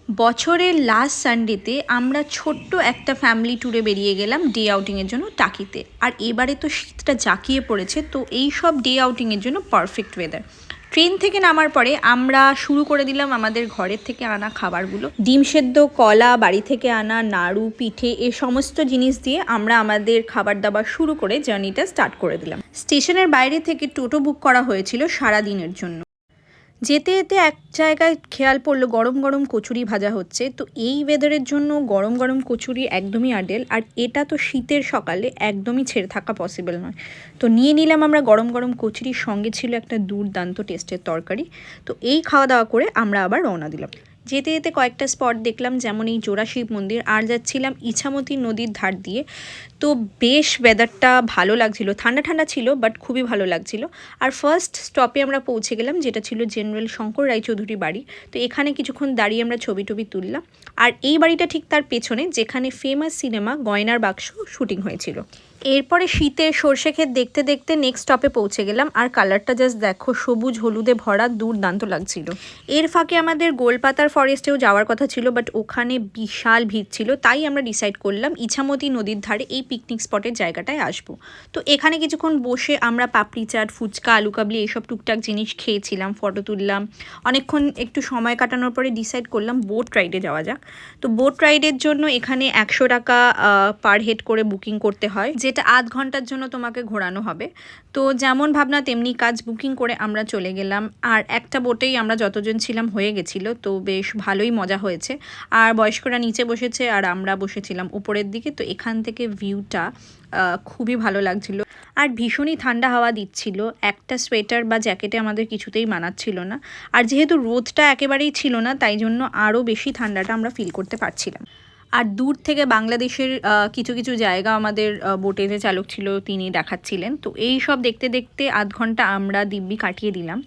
বছরের লাস্ট সানডেতে আমরা ছোট্ট একটা ফ্যামিলি ট্যুরে বেরিয়ে গেলাম ডে আউটিংয়ের জন্য টাকিতে। আর এবারে তো শীতটা জাঁকিয়ে পড়েছে, তো এই সব ডে আউটিংয়ের জন্য পারফেক্ট ওয়েদার। ট্রেন থেকে নামার পরে আমরা শুরু করে দিলাম আমাদের ঘরের থেকে আনা খাবারগুলো। ডিম সেদ্ধ, কলা, বাড়ি থেকে আনা নাড়ু, পিঠে, এ সমস্ত জিনিস দিয়ে আমরা আমাদের খাবার দাবার শুরু করে জার্নিটা স্টার্ট করে দিলাম। স্টেশনের বাইরে থেকে টোটো বুক করা হয়েছিল সারা দিনের জন্য। যেতে যেতে এক জায়গায় খেয়াল পড়লো গরম গরম কচুরি ভাজা হচ্ছে। তো এই ওয়েদারের জন্য গরম গরম কচুরি একদমই আইডিয়াল। আর এটা তো শীতের সকালে একদমই ছেড়ে থাকা পসিবল নয়। তো নিয়ে নিলাম আমরা গরম গরম কচুরির, সঙ্গে ছিল একটা দুর্দান্ত টেস্টের তরকারি। তো এই খাওয়া দাওয়া করে আমরা আবার রওনা দিলাম। যেতে যেতে কয়েকটা স্পট দেখলাম, যেমন এই জোড়া শিব মন্দির, আর যাচ্ছিলাম ইছামতি নদীর ধার দিয়ে। তো বেশ ওয়েদারটা ভালো লাগছিল, ঠান্ডা ঠান্ডা ছিল বাট খুবই ভালো লাগছিল। আর ফার্স্ট স্টপে আমরা পৌঁছে গেলাম, যেটা ছিল জেনারেল শঙ্কর রায়চৌধুরী বাড়ি। তো এখানে কিছুক্ষণ দাঁড়িয়ে আমরা ছবি টবি তুললাম। আর এই বাড়িটা ঠিক তার পেছনে, যেখানে ফেমাস সিনেমা গয়নার বাক্স শুটিং হয়েছিল। এরপরে শীতের সর্ষে ক্ষেত দেখতে দেখতে নেক্সট স্টপে পৌঁছে গেলাম। আর কালারটা জাস্ট দেখো, সবুজ হলুদে ভরা, দুর্দান্ত লাগছিল। এর ফাঁকে আমাদের গোলপাতার ফরেস্টেও যাওয়ার কথা ছিল, বাট ওখানে বিশাল ভিড় ছিল। তাই আমরা ডিসাইড করলাম ইছামতি নদীর ধারে এই পিকনিক স্পটের জায়গাটায় আসবো। তো এখানে কিছুক্ষণ বসে আমরা পাপড়ি চাট, ফুচকা, আলু কাবলি এইসব টুকটাক জিনিস খেয়েছিলাম, ফটো তুললাম। অনেকক্ষণ একটু সময় কাটানোর পরে ডিসাইড করলাম বোট রাইডে যাওয়া যাক। তো বোট রাইডের জন্য এখানে 100 টাকা পার হেড করে বুকিং করতে হয়, যেটা আধ ঘন্টার জন্য তোমাকে ঘোরানো হবে। তো যেমন ভাবনা তেমনি কাজ, বুকিং করে আমরা চলে গেলাম। আর একটা বোটেই আমরা যতজন ছিলাম হয়ে গেছিলো, তো বেশ ভালোই মজা হয়েছে। আর বয়স্করা নিচে বসেছে আর আমরা বসেছিলাম উপরের দিকে। তো এখান থেকে ভিউটা খুবই ভালো লাগছিল। আর ভীষণই ঠান্ডা হাওয়া দিচ্ছিল, একটা সোয়েটার বা জ্যাকেটে আমাদের কিছুতেই মানাচ্ছিল না। আর যেহেতু রোদটা একেবারেই ছিল না, তাই জন্য আরও বেশি ঠান্ডাটা আমরা ফিল করতে পারছিলাম। আর দূর থেকে বাংলাদেশের কিছু কিছু জায়গা আমাদের বোটে যে চালক ছিল তিনি দেখাচ্ছিলেন। তো এই সব দেখতে দেখতে আধ ঘন্টা আমরা দিব্যি কাটিয়ে দিলাম।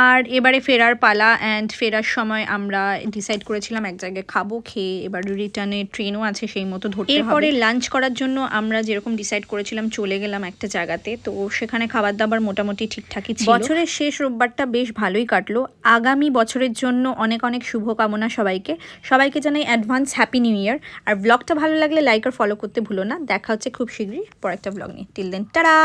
আর এবারে ফেরার পালা। অ্যান্ড ফেরার সময় আমরা ডিসাইড করেছিলাম এক জায়গায় খাবো, খেয়ে এবার রিটার্নে ট্রেনও আছে সেই মতো ধরতে হবে। এরপরে লাঞ্চ করার জন্য আমরা যেরকম ডিসাইড করেছিলাম চলে গেলাম একটা জায়গাতে। তো সেখানে খাবার দাবার মোটামুটি ঠিকঠাকই ছিল। বছরের শেষ রোববারটা বেশ ভালোই কাটলো। আগামী বছরের জন্য অনেক অনেক শুভকামনা সবাইকে জানাই অ্যাডভান্স হ্যাপি নিউ ইয়ার। আর ব্লগটা ভালো লাগলে লাইক আর ফলো করতে ভুলো না। দেখা হচ্ছে খুব শীঘ্রই পর একটা ব্লগ নিয়ে। Till then, tata.